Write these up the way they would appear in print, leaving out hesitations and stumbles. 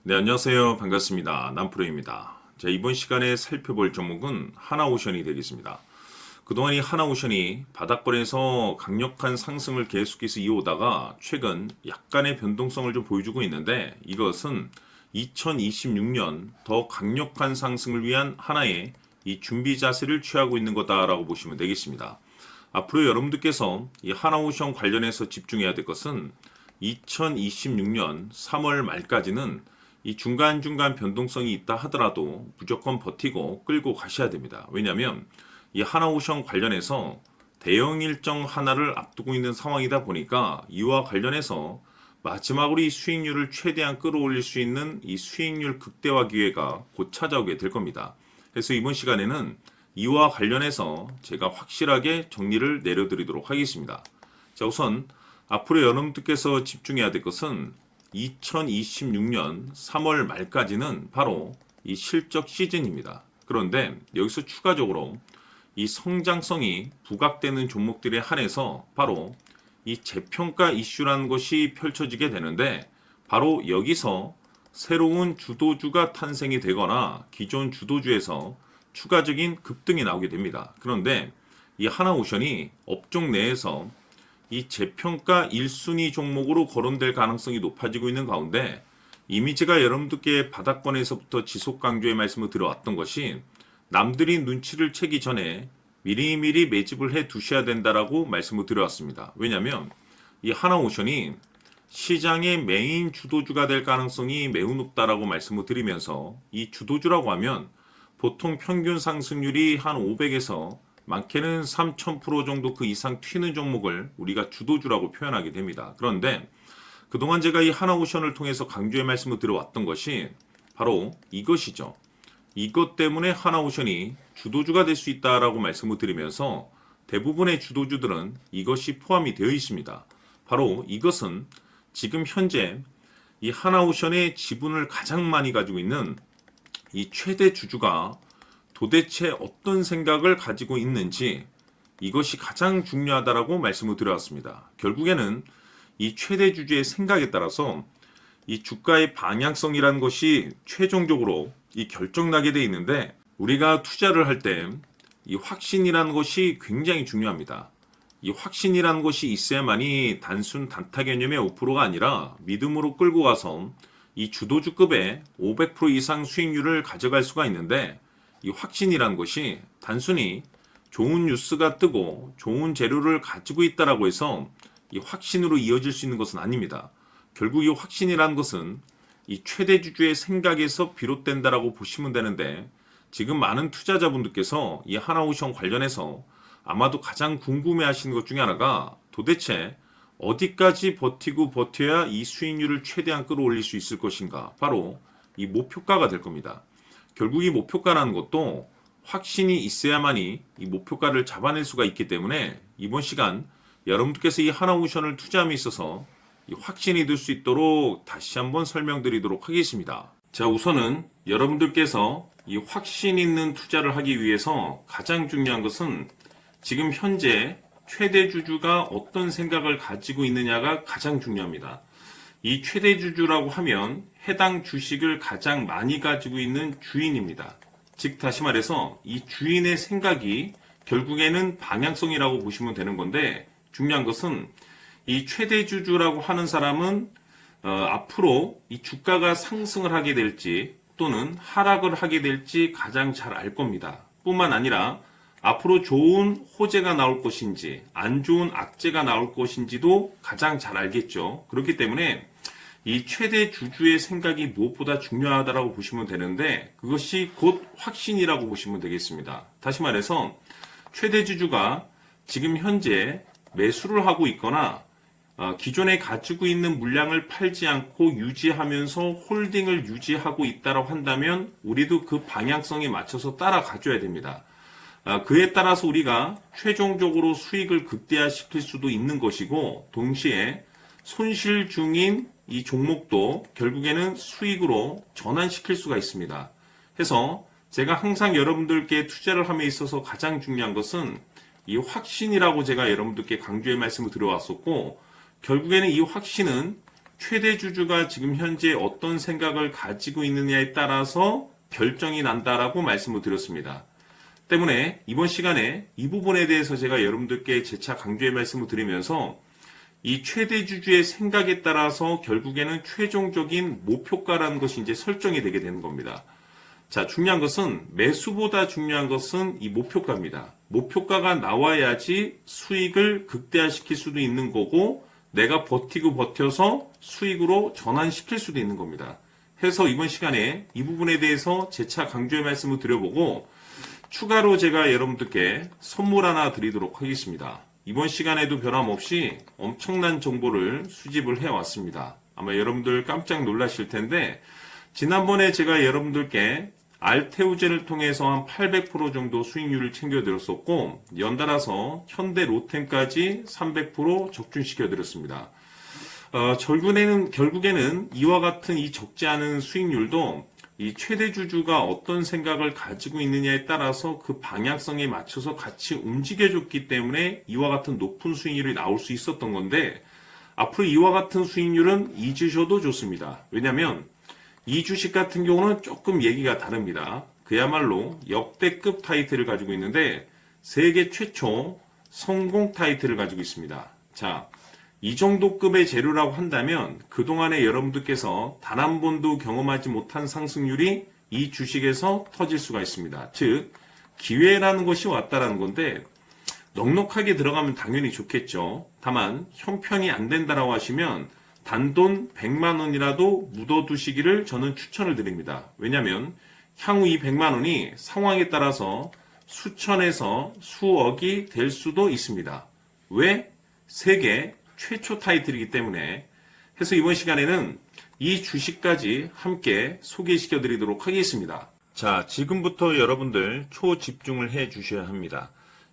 네, 안녕하세요. 반갑습니다. 남프로입니다. 자, 이번 시간에 살펴볼 종목은 하나오션이 되겠습니다. 그동안 이 하나오션이 바닥권에서 강력한 상승을 계속해서 이어오다가 최근 약간의 변동성을 좀 보여주고 있는데, 이것은 2026년 더 강력한 상승을 위한 하나의 이 준비 자세를 취하고 있는 거다라고 보시면 되겠습니다. 앞으로 여러분들께서 이 하나오션 관련해서 집중해야 될 것은 2026년 3월 말까지는 이 중간중간 변동성이 있다 하더라도 무조건 버티고 끌고 가셔야 됩니다. 왜냐하면 이 하나오션 관련해서 대형 일정 하나를 앞두고 있는 상황이다 보니까 이와 관련해서 마지막으로 이 수익률을 최대한 끌어올릴 수 있는 이 수익률 극대화 기회가 곧 찾아오게 될 겁니다. 그래서 이번 시간에는 이와 관련해서 제가 확실하게 정리를 내려드리도록 하겠습니다. 자, 우선 앞으로 여러분들께서 집중해야 될 것은 2026년 3월 말까지는 바로 이 실적 시즌입니다. 그런데 여기서 추가적으로 이 성장성이 부각되는 종목들에 한해서 바로 이 재평가 이슈라는 것이 펼쳐지게 되는데, 바로 여기서 새로운 주도주가 탄생이 되거나 기존 주도주에서 추가적인 급등이 나오게 됩니다. 그런데 이 하나오션이 업종 내에서 이 재평가 1순위 종목으로 거론될 가능성이 높아지고 있는 가운데, 이미 제가 여러분들께 바닥권에서부터 지속 강조의 말씀을 드려왔던 것이 남들이 눈치를 채기 전에 미리미리 매집을 해 두셔야 된다라고 말씀을 드려왔습니다. 왜냐하면 이 하나오션이 시장의 메인 주도주가 될 가능성이 매우 높다라고 말씀을 드리면서, 이 주도주라고 하면 보통 평균 상승률이 한 500에서 많게는 3000% 정도 그 이상 튀는 종목을 우리가 주도주라고 표현하게 됩니다. 그런데 그동안 제가 이 하나오션을 통해서 강조의 말씀을 드려왔던 것이 바로 이것이죠. 이것 때문에 하나오션이 주도주가 될 수 있다라고 말씀을 드리면서 대부분의 주도주들은 이것이 포함이 되어 있습니다. 바로 이것은 지금 현재 이 하나오션의 지분을 가장 많이 가지고 있는 이 최대 주주가 도대체 어떤 생각을 가지고 있는지, 이것이 가장 중요하다라고 말씀을 드려왔습니다. 결국에는 이 최대 주주의 생각에 따라서 이 주가의 방향성이라는 것이 최종적으로 이 결정나게 돼 있는데, 우리가 투자를 할 때 이 확신이라는 것이 굉장히 중요합니다. 이 확신이라는 것이 있어야만이 단순 단타 개념의 5%가 아니라 믿음으로 끌고 가서 이 주도주급의 500% 이상 수익률을 가져갈 수가 있는데, 이 확신이라는 것이 단순히 좋은 뉴스가 뜨고 좋은 재료를 가지고 있다라고 해서 이 확신으로 이어질 수 있는 것은 아닙니다. 결국 이 확신이라는 것은 이 최대 주주의 생각에서 비롯된다라고 보시면 되는데, 지금 많은 투자자분들께서 이 하나오션 관련해서 아마도 가장 궁금해 하시는 것 중에 하나가 도대체 어디까지 버티고 버텨야 이 수익률을 최대한 끌어올릴 수 있을 것인가, 바로 이 목표가가 될 겁니다. 결국 이 목표가라는 것도 확신이 있어야만이 이 목표가를 잡아낼 수가 있기 때문에 이번 시간 여러분들께서 이 하나오션을 투자함에 있어서 이 확신이 들 수 있도록 다시 한번 설명드리도록 하겠습니다. 자, 우선은 여러분들께서 이 확신 있는 투자를 하기 위해서 가장 중요한 것은 지금 현재 최대 주주가 어떤 생각을 가지고 있느냐가 가장 중요합니다. 이 최대 주주라고 하면 해당 주식을 가장 많이 가지고 있는 주인입니다. 즉 다시 말해서 이 주인의 생각이 결국에는 방향성이라고 보시면 되는 건데, 중요한 것은 이 최대 주주라고 하는 사람은 앞으로 이 주가가 상승을 하게 될지 또는 하락을 하게 될지 가장 잘 알 겁니다. 뿐만 아니라 앞으로 좋은 호재가 나올 것인지 안 좋은 악재가 나올 것인지도 가장 잘 알겠죠. 그렇기 때문에 이 최대 주주의 생각이 무엇보다 중요하다고 보시면 되는데, 그것이 곧 확신이라고 보시면 되겠습니다. 다시 말해서 최대 주주가 지금 현재 매수를 하고 있거나 기존에 가지고 있는 물량을 팔지 않고 유지하면서 홀딩을 유지하고 있다고 한다면 우리도 그 방향성에 맞춰서 따라가줘야 됩니다. 그에 따라서 우리가 최종적으로 수익을 극대화시킬 수도 있는 것이고, 동시에 손실 중인 이 종목도 결국에는 수익으로 전환시킬 수가 있습니다. 해서 제가 항상 여러분들께 투자를 함에 있어서 가장 중요한 것은 이 확신이라고 제가 여러분들께 강조의 말씀을 드려왔었고, 결국에는 이 확신은 최대 주주가 지금 현재 어떤 생각을 가지고 있느냐에 따라서 결정이 난다라고 말씀을 드렸습니다. 때문에 이번 시간에 이 부분에 대해서 제가 여러분들께 재차 강조의 말씀을 드리면서 이 최대 주주의 생각에 따라서 결국에는 최종적인 목표가라는 것이 이제 설정이 되게 되는 겁니다. 자, 중요한 것은 매수보다 중요한 것은 이 목표가입니다. 목표가가 나와야지 수익을 극대화시킬 수도 있는 거고 내가 버티고 버텨서 수익으로 전환시킬 수도 있는 겁니다. 해서 이번 시간에 이 부분에 대해서 재차 강조의 말씀을 드려보고 추가로 제가 여러분들께 선물 하나 드리도록 하겠습니다. 이번 시간에도 변함없이 엄청난 정보를 수집을 해왔습니다. 아마 여러분들 깜짝 놀라실 텐데 지난번에 제가 여러분들께 알테오젠을 통해서 한 800% 정도 수익률을 챙겨드렸었고 연달아서 현대 로템까지 300% 적중시켜드렸습니다. 결국에는 이와 같은 이 적지 않은 수익률도 이 최대 주주가 어떤 생각을 가지고 있느냐에 따라서 그 방향성에 맞춰서 같이 움직여줬기 때문에 이와 같은 높은 수익률이 나올 수 있었던 건데 앞으로 이와 같은 수익률은 잊으셔도 좋습니다. 왜냐하면 이 주식 같은 경우는 조금 얘기가 다릅니다. 그야말로 역대급 타이틀을 가지고 있는데 세계 최초 성공 타이틀을 가지고 있습니다. 자, 이 정도 급의 재료라고 한다면 그동안에 여러분들께서 단 한 번도 경험하지 못한 상승률이 이 주식에서 터질 수가 있습니다. 즉 기회라는 것이 왔다라는 건데 넉넉하게 들어가면 당연히 좋겠죠. 다만 형편이 안 된다라고 하시면 단돈 100만 원이라도 묻어두시기를 저는 추천을 드립니다. 왜냐하면 향후 이 100만 원이 상황에 따라서 수천에서 수억이 될 수도 있습니다. 왜? 세계 최초 타이틀이기 때문에. 해서 이번 시간에는 이 주식까지 함께 소개시켜 드리도록 하겠습니다. 자, 지금부터 여러분들 초집중을 해 주셔야 합니다.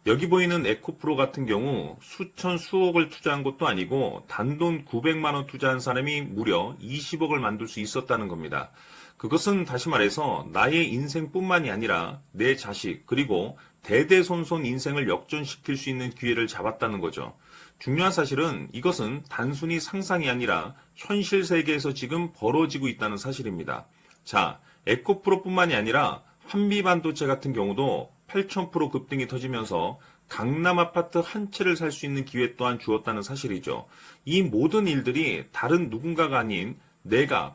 여기 보이는 에코프로 같은 경우 수천 수억을 투자한 것도 아니고 단돈 900만 원 투자한 사람이 무려 20억을 만들 수 있었다는 겁니다. 그것은 다시 말해서 나의 인생뿐만이 아니라 내 자식 그리고 대대손손 인생을 역전시킬 수 있는 기회를 잡았다는 거죠. 중요한 사실은 이것은 단순히 상상이 아니라 현실 세계에서 지금 벌어지고 있다는 사실입니다. 자, 에코프로뿐만이 아니라 한미반도체 같은 경우도 8,000% 급등이 터지면서 강남 아파트 한 채를 살 수 있는 기회 또한 주었다는 사실이죠. 이 모든 일들이 다른 누군가가 아닌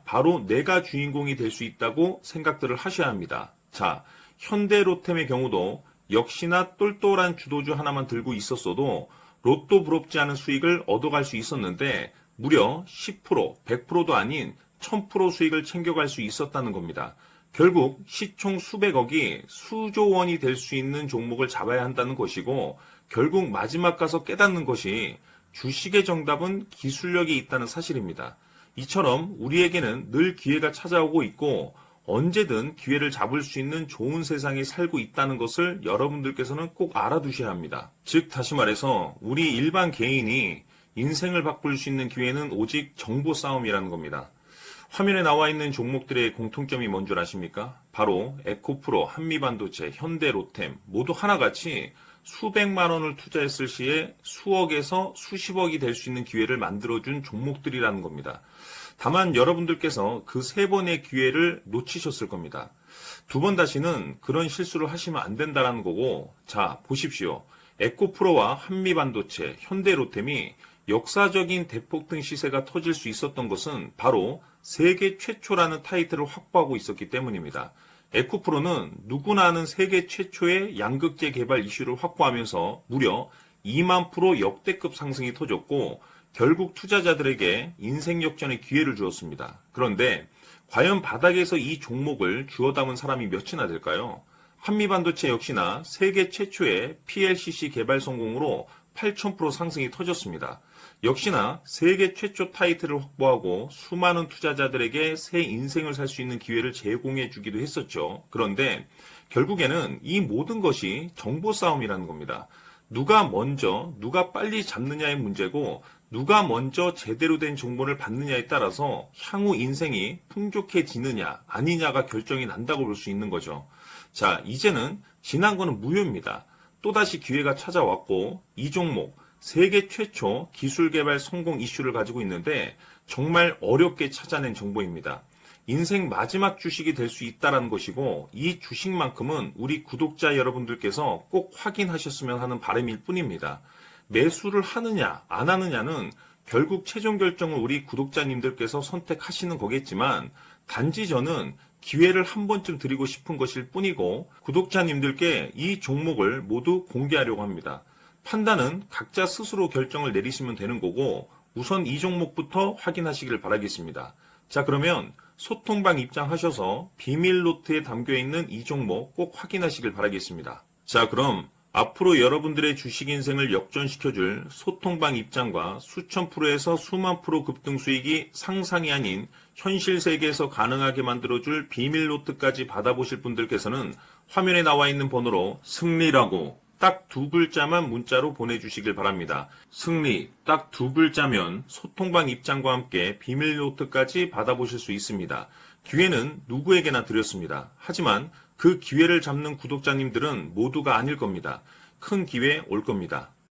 바로 내가 주인공이 될 수 있다고 생각들을 하셔야 합니다. 자, 현대로템의 경우도 역시나 똘똘한 주도주 하나만 들고 있었어도 로또 부럽지 않은 수익을 얻어갈 수 있었는데 무려 10%, 100%도 아닌 1000% 수익을 챙겨갈 수 있었다는 겁니다. 결국 시총 수백억이 수조 원이 될 수 있는 종목을 잡아야 한다는 것이고 결국 마지막 가서 깨닫는 것이 주식의 정답은 기술력이 있다는 사실입니다. 이처럼 우리에게는 늘 기회가 찾아오고 있고 언제든 기회를 잡을 수 있는 좋은 세상에 살고 있다는 것을 여러분들께서는 꼭 알아두셔야 합니다. 즉 다시 말해서 우리 일반 개인이 인생을 바꿀 수 있는 기회는 오직 정보 싸움이라는 겁니다. 화면에 나와 있는 종목들의 공통점이 뭔 줄 아십니까? 바로 에코프로, 한미반도체, 현대로템 모두 하나같이 수백만 원을 투자했을 시에 수억에서 수십억이 될 수 있는 기회를 만들어준 종목들이라는 겁니다. 다만 여러분들께서 그 세 번의 기회를 놓치셨을 겁니다. 두 번 다시는 그런 실수를 하시면 안 된다는 거고, 자 보십시오. 에코프로와 한미반도체, 현대로템이 역사적인 대폭등 시세가 터질 수 있었던 것은 바로 세계 최초라는 타이틀을 확보하고 있었기 때문입니다. 에코프로는 누구나 아는 세계 최초의 양극재 개발 이슈를 확보하면서 무려 2만 프로 역대급 상승이 터졌고 결국 투자자들에게 인생 역전의 기회를 주었습니다. 그런데 과연 바닥에서 이 종목을 주워 담은 사람이 몇이나 될까요? 한미반도체 역시나 세계 최초의 PLCC 개발 성공으로 8,000% 상승이 터졌습니다. 역시나 세계 최초 타이틀을 확보하고 수많은 투자자들에게 새 인생을 살 수 있는 기회를 제공해 주기도 했었죠. 그런데 결국에는 이 모든 것이 정보 싸움이라는 겁니다. 누가 먼저, 누가 빨리 잡느냐의 문제고 누가 먼저 제대로 된 정보를 받느냐에 따라서 향후 인생이 풍족해지느냐 아니냐가 결정이 난다고 볼 수 있는 거죠. 자, 이제는 지난 거는 무효입니다. 또다시 기회가 찾아왔고 이 종목 세계 최초 기술 개발 성공 이슈를 가지고 있는데 정말 어렵게 찾아낸 정보입니다. 인생 마지막 주식이 될 수 있다는 것이고 이 주식만큼은 우리 구독자 여러분들께서 꼭 확인하셨으면 하는 바람일 뿐입니다. 매수를 하느냐 안 하느냐는 결국 최종 결정을 우리 구독자님들께서 선택하시는 거겠지만 단지 저는 기회를 한 번쯤 드리고 싶은 것일 뿐이고 구독자님들께 이 종목을 모두 공개하려고 합니다. 판단은 각자 스스로 결정을 내리시면 되는 거고 우선 이 종목부터 확인하시길 바라겠습니다. 자, 그러면 소통방 입장하셔서 비밀 노트에 담겨있는 이 종목 꼭 확인하시길 바라겠습니다. 자, 그럼 앞으로 여러분들의 주식 인생을 역전시켜줄 소통방 입장과 수천 프로에서 수만 프로 급등 수익이 상상이 아닌 현실 세계에서 가능하게 만들어줄 비밀 노트까지 받아보실 분들께서는 화면에 나와 있는 번호로 승리라고 딱 2글자만 문자로 보내주시길 바랍니다. 승리 딱 2글자면 소통방 입장과 함께 비밀 노트까지 받아보실 수 있습니다. 기회는 누구에게나 드렸습니다. 하지만 그 기회를 잡는 구독자님들은 모두가 아닐 겁니다. 큰 기회 올 겁니다.